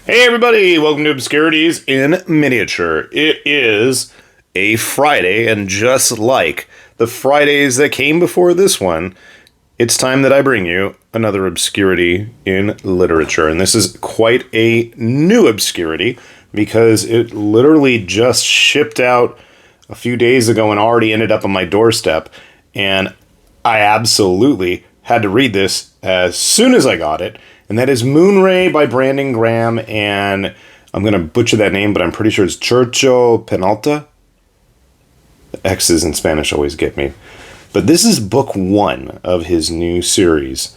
Hey everybody, welcome to Obscurities in Miniature. It is a Friday, and just like the Fridays that came before this one, it's time that I bring you another obscurity in literature. And this is quite a new obscurity because it literally just shipped out a few days ago and already ended up on my doorstep. And I absolutely had to read this as soon as I got it. And that is Moonray by Brandon Graham, and I'm going to butcher that name, but I'm pretty sure it's Churcho Penalta. The X's in Spanish always get me. But this is book one of his new series.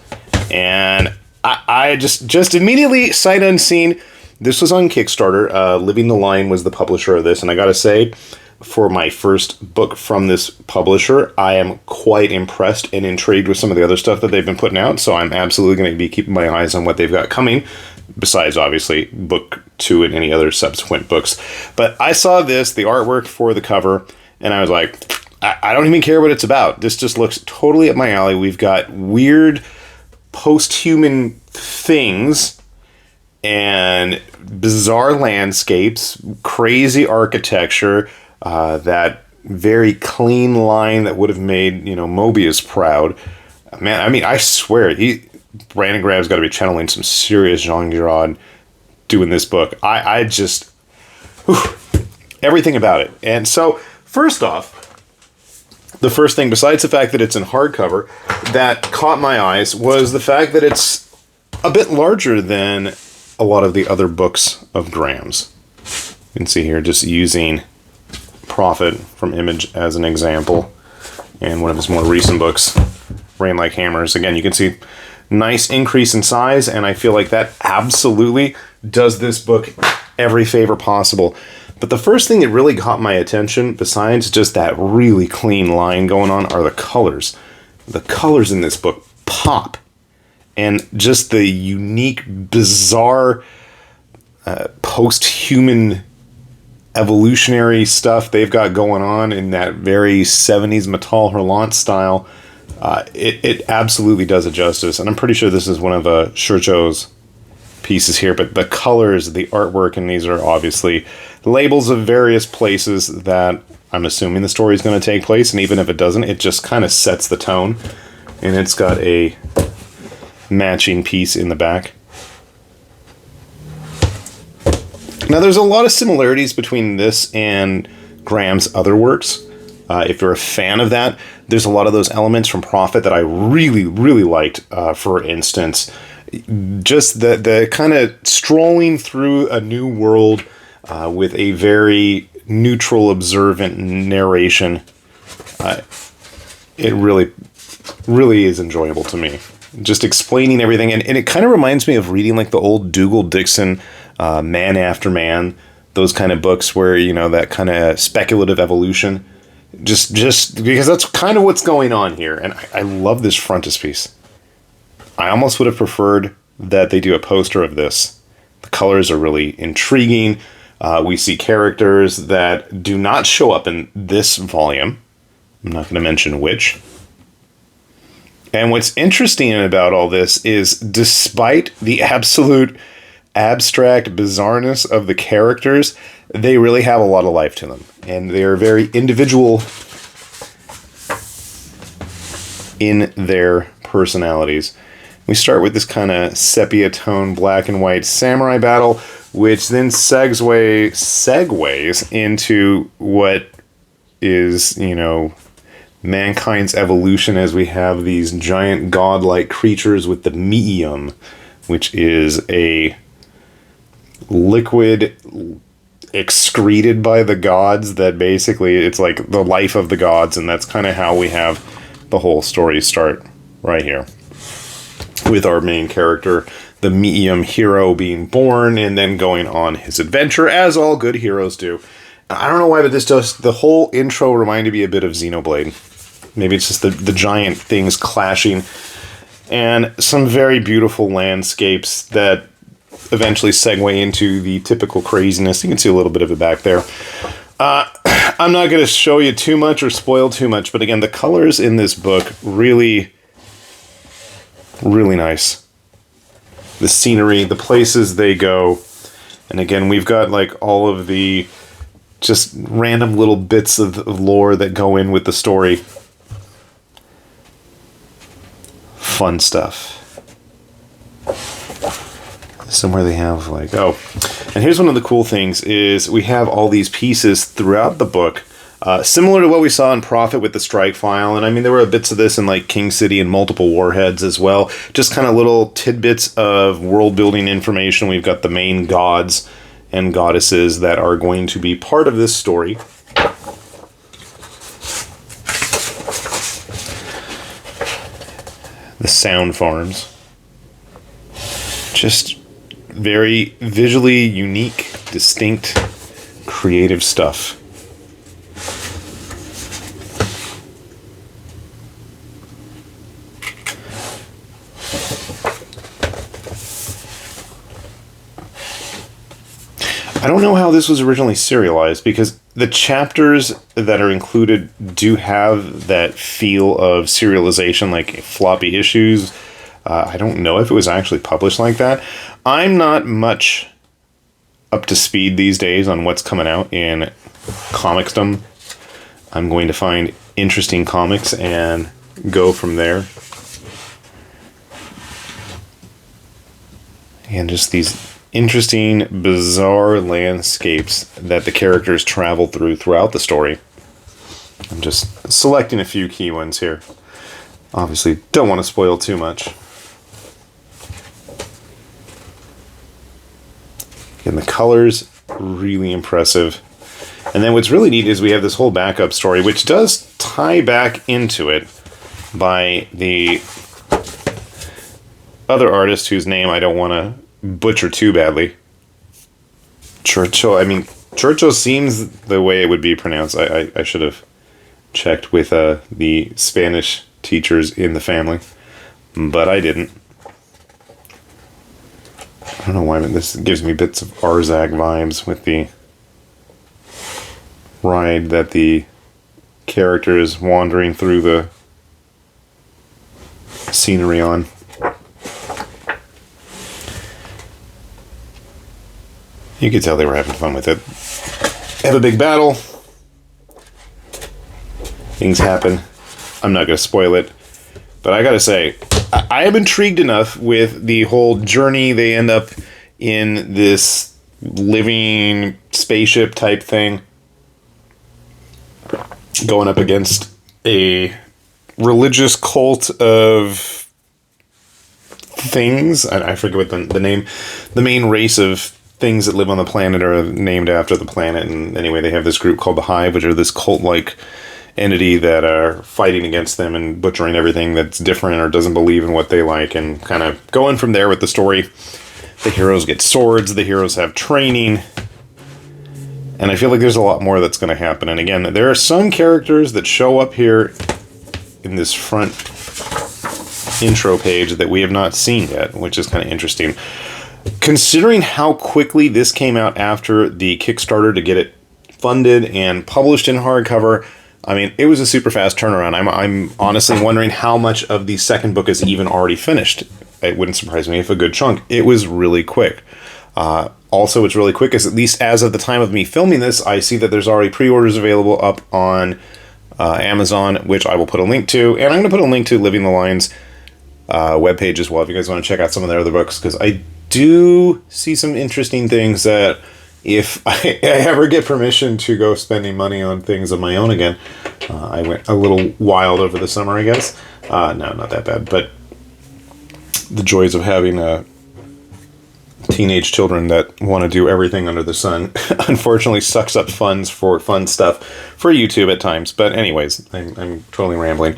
And I just immediately, sight unseen, this was on Kickstarter. Living the Line was the publisher of this, and I gotta say, for my first book from this publisher, I am quite impressed and intrigued with some of the other stuff that they've been putting out, so I'm absolutely going to be keeping my eyes on what they've got coming, besides, obviously, book two and any other subsequent books. But I saw this, the artwork for the cover, and I was like, I don't even care what it's about. This just looks totally up my alley. We've got weird post-human things and bizarre landscapes, crazy architecture, that very clean line that would have made, Mobius proud. Man, I mean, I swear, Brandon Graham's got to be channeling some serious Jean Giraud doing this book. I just, everything about it. And so, first off, the first thing, besides the fact that it's in hardcover, that caught my eyes was the fact that it's a bit larger than a lot of the other books of Graham's. You can see here, just using Prophet from Image as an example, and one of his more recent books, Rain Like Hammers. Again, you can see nice increase in size, and I feel like that absolutely does this book every favor possible. But the first thing that really caught my attention, besides just that really clean line going on, are the colors. The colors in this book pop, and just the unique, bizarre, post-human evolutionary stuff they've got going on in that very 70s Metal Hurlant style. It absolutely does it justice, and I'm pretty sure this is one of Churcho's pieces here, but the colors, the artwork, and these are obviously labels of various places that I'm assuming the story is going to take place, and even if it doesn't, it just kind of sets the tone, and it's got a matching piece in the back. Now, there's a lot of similarities between this and Graham's other works. If you're a fan of that, there's a lot of those elements from Prophet that I really, really liked. For instance, just the kind of strolling through a new world with a very neutral, observant narration. It really, really is enjoyable to me. Just explaining everything. And it kind of reminds me of reading like the old Dougal Dixon Man After Man, those kind of books where, that kind of speculative evolution, just because that's kind of what's going on here. And I love this frontispiece. I almost would have preferred that they do a poster of this. The colors are really intriguing. We see characters that do not show up in this volume. I'm not going to mention which. And what's interesting about all this is, despite the absolute abstract bizarreness of the characters, they really have a lot of life to them, and they are very individual in their personalities. We start with this kind of sepia tone black and white samurai battle, which then segues into what is, mankind's evolution, as we have these giant godlike creatures with the lieu, which is a liquid excreted by the gods that basically it's like the life of the gods, and that's kind of how we have the whole story start right here with our main character, the lieu hero, being born and then going on his adventure, as all good heroes do. I don't know why, but the whole intro reminded me a bit of Xenoblade. Maybe it's just the giant things clashing, and some very beautiful landscapes that eventually segue into the typical craziness. You can see a little bit of it back there. I'm not going to show you too much or spoil too much, but again, the colors in this book really, really nice. The scenery, the places they go, And again, we've got like all of the just random little bits of lore that go in with the story. Fun stuff. Somewhere they have like, oh, and here's one of the cool things is we have all these pieces throughout the book, similar to what we saw in Prophet with the strike file. And I mean, there were bits of this in like King City and multiple warheads as well. Just kind of little tidbits of world building information. We've got the main gods and goddesses that are going to be part of this story. The sound farms. Just very visually unique, distinct, creative stuff. I don't know how this was originally serialized, because the chapters that are included do have that feel of serialization, like floppy issues. I don't know if it was actually published like that. I'm not much up to speed these days on what's coming out in comicsdom. I'm going to find interesting comics and go from there. And just these interesting, bizarre landscapes that the characters travel throughout the story. I'm just selecting a few key ones here. Obviously, don't want to spoil too much. And the colors, really impressive. And then what's really neat is we have this whole backup story, which does tie back into it by the other artist whose name I don't want to butcher too badly. Churchill. I mean, Churchill seems the way it would be pronounced. I should have checked with the Spanish teachers in the family, but I didn't. I don't know why, but this gives me bits of Arzak vibes with the ride that the character is wandering through the scenery on. You could tell they were having fun with it. Have a big battle. Things happen. I'm not going to spoil it. But I got to say, I am intrigued enough with the whole journey. They end up in this living spaceship type thing, going up against a religious cult of things. I forget what the name. The main race of things that live on the planet are named after the planet. And anyway, they have this group called the Hive, which are this cult-like entity that are fighting against them and butchering everything that's different or doesn't believe in what they like, and kind of going from there with the story. The heroes get swords, the heroes have training, and I feel like there's a lot more that's going to happen. And again, there are some characters that show up here in this front intro page that we have not seen yet, which is kind of interesting. Considering how quickly this came out after the Kickstarter to get it funded and published in hardcover, I mean, it was a super fast turnaround. I'm honestly wondering how much of the second book is even already finished. It wouldn't surprise me if a good chunk. It was really quick. Also, it's really quick, as at least as of the time of me filming this, I see that there's already pre-orders available up on Amazon, which I will put a link to. And I'm going to put a link to Living the Lines webpage as well, if you guys want to check out some of their other books, because I do see some interesting things that, if I ever get permission to go spending money on things of my own again, I went a little wild over the summer, I guess. No, not that bad, but the joys of having teenage children that want to do everything under the sun unfortunately sucks up funds for fun stuff for YouTube at times. But anyways, I'm totally rambling.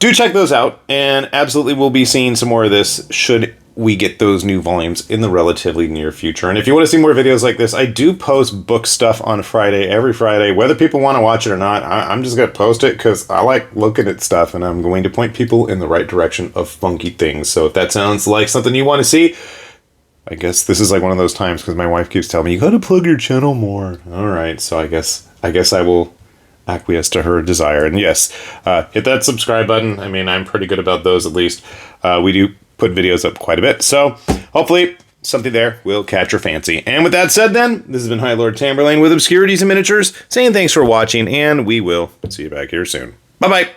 Do check those out, and absolutely we'll be seeing some more of this should we get those new volumes in the relatively near future. And if you want to see more videos like this, I do post book stuff on Friday, every Friday. Whether people want to watch it or not, I'm just going to post it because I like looking at stuff, and I'm going to point people in the right direction of funky things. So if that sounds like something you want to see, I guess this is like one of those times, because my wife keeps telling me, you got to plug your channel more. All right, so I guess I will acquiesce to her desire. And yes, hit that subscribe button. I mean, I'm pretty good about those, at least. We do put videos up quite a bit. So hopefully something there will catch your fancy. And with that said then, this has been High Lord Tamberlane with Obscurities and Miniatures, saying thanks for watching, and we will see you back here soon. Bye-bye!